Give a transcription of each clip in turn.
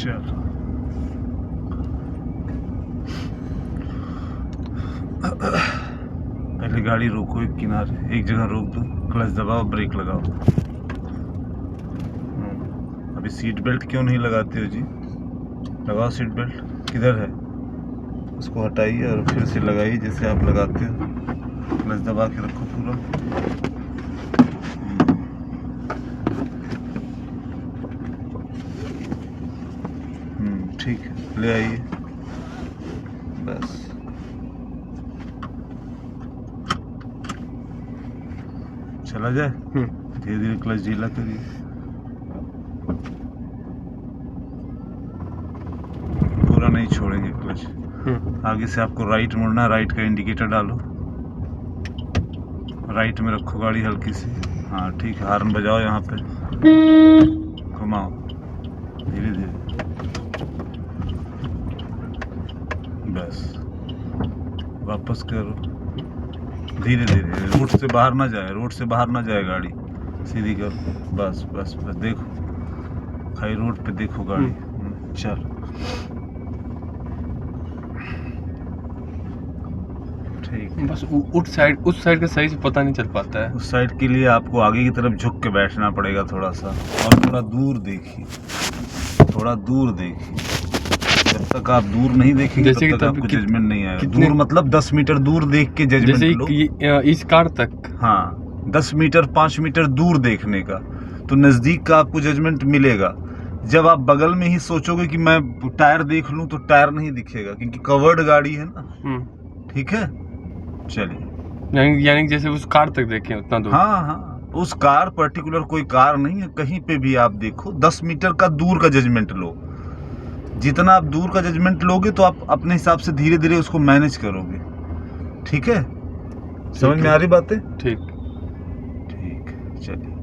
चलो पहले गाड़ी रोको, एक किनारे एक जगह रोक दो, क्लच दबाओ, ब्रेक लगाओ। अभी सीट बेल्ट क्यों नहीं लगाते हो जी? लगाओ सीट बेल्ट। किधर है? उसको हटाइए और फिर से लगाइए जैसे आप लगाते हो। क्लच दबा के रखो पूरा। ठीक है, ले आइए बस। चला जाए। धीरे धीरे क्लच ढीला करिए। पूरा नहीं छोड़ेंगे क्लच। आगे से आपको राइट मुड़ना है, राइट का इंडिकेटर डालो, राइट में रखो गाड़ी हल्की सी। हाँ ठीक है, हॉर्न बजाओ, यहाँ पे घुमाओ धीरे धीरे, बस वापस करो धीरे धीरे। रोड से बाहर ना जाए, रोड से बाहर ना जाए गाड़ी, सीधी करो, बस बस बस। देखो खाई रोड पे देखो गाड़ी। चल ठीक, बस उस साइड का सही से पता नहीं चल पाता है। उस साइड के लिए आपको आगे की तरफ झुक के बैठना पड़ेगा थोड़ा सा, और थोड़ा दूर देखिए, थोड़ा दूर देखिए। जब तक आप दूर नहीं देखेंगे तब तक आपको जजमेंट नहीं आएगा। दूर मतलब 10 मीटर दूर देख के जजमेंट लो। इस कार तक, हाँ 10 मीटर 5 मीटर दूर देखने का, तो नज़दीक का आपको जजमेंट मिलेगा। जब आप बगल में ही सोचोगे कि मैं टायर देख लूं, तो टायर नहीं दिखेगा क्योंकि कवर्ड गाड़ी है ना। ठीक है, चलिए। यानी जैसे उस कार तक देखें उतना दूर। हाँ हाँ, उस कार पर्टिकुलर कोई कार नहीं है, कहीं पे भी आप देखो 10 मीटर का दूर का जजमेंट लो। जितना आप दूर का जजमेंट लोगे तो आप अपने हिसाब से धीरे धीरे उसको मैनेज करोगे। ठीक है, समझ में आ रही बातें? ठीक ठीक, चलिए।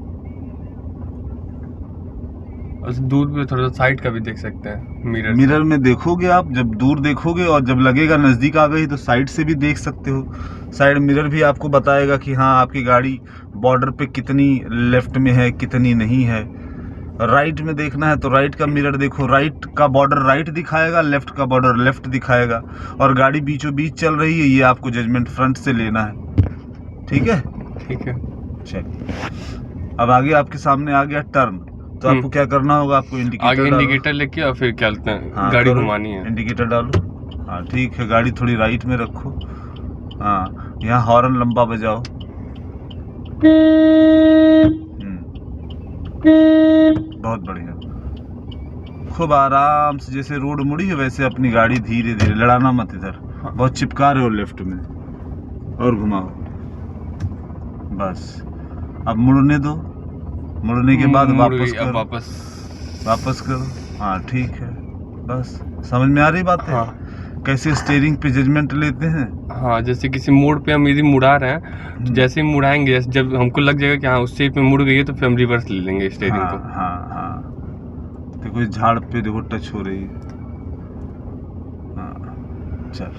दूर पे थोड़ा साइड का भी देख सकते हैं, मिरर में देखोगे आप, जब दूर देखोगे और जब लगेगा नज़दीक आ गई तो साइड से भी देख सकते हो। साइड मिरर भी आपको बताएगा कि हाँ आपकी गाड़ी बॉर्डर पे कितनी लेफ्ट में है, कितनी नहीं है। राइट में देखना है तो राइट का मिरर देखो, राइट का बॉर्डर राइट दिखाएगा, लेफ्ट का बॉर्डर लेफ्ट दिखाएगा। और गाड़ी बीचों बीच चल रही है, ये आपको जजमेंट फ्रंट से लेना है। ठीक है, ठीक है। चलिए, अब आगे आपके सामने आ गया टर्न, तो आपको क्या करना होगा? आपको इंडिकेटर लेके और फिर क्या लगता है, हाँ, गाड़ी घुमानी है। इंडिकेटर डालो। हाँ ठीक है, गाड़ी थोड़ी राइट में रखो। हाँ, यहाँ हॉर्न लंबा बजाओ। बहुत बढ़िया, खूब आराम से, जैसे रोड मुड़ी है वैसे अपनी गाड़ी धीरे धीरे, लड़ाना मत इधर। बहुत चिपका रहे हो लेफ्ट में, और घुमाओ बस। अब मुड़ने दो, मुड़ने के बाद वापस करो, वापस करो। हाँ ठीक है, बस समझ में आ रही बात है? हाँ। कैसे स्टीयरिंग पे जजमेंट लेते हैं। हाँ, जैसे किसी मोड़ पे हम यदि मुड़ा रहे हैं तो जैसे ही मुड़ाएंगे, जब हमको लग जाएगा कि हाँ उस शेप में मुड़ गई है, तो फिर हम रिवर्स ले लेंगे स्टीयरिंग को। हाँ हाँ, देखो इस झाड़ पे देखो टच हो रही है। हाँ चल।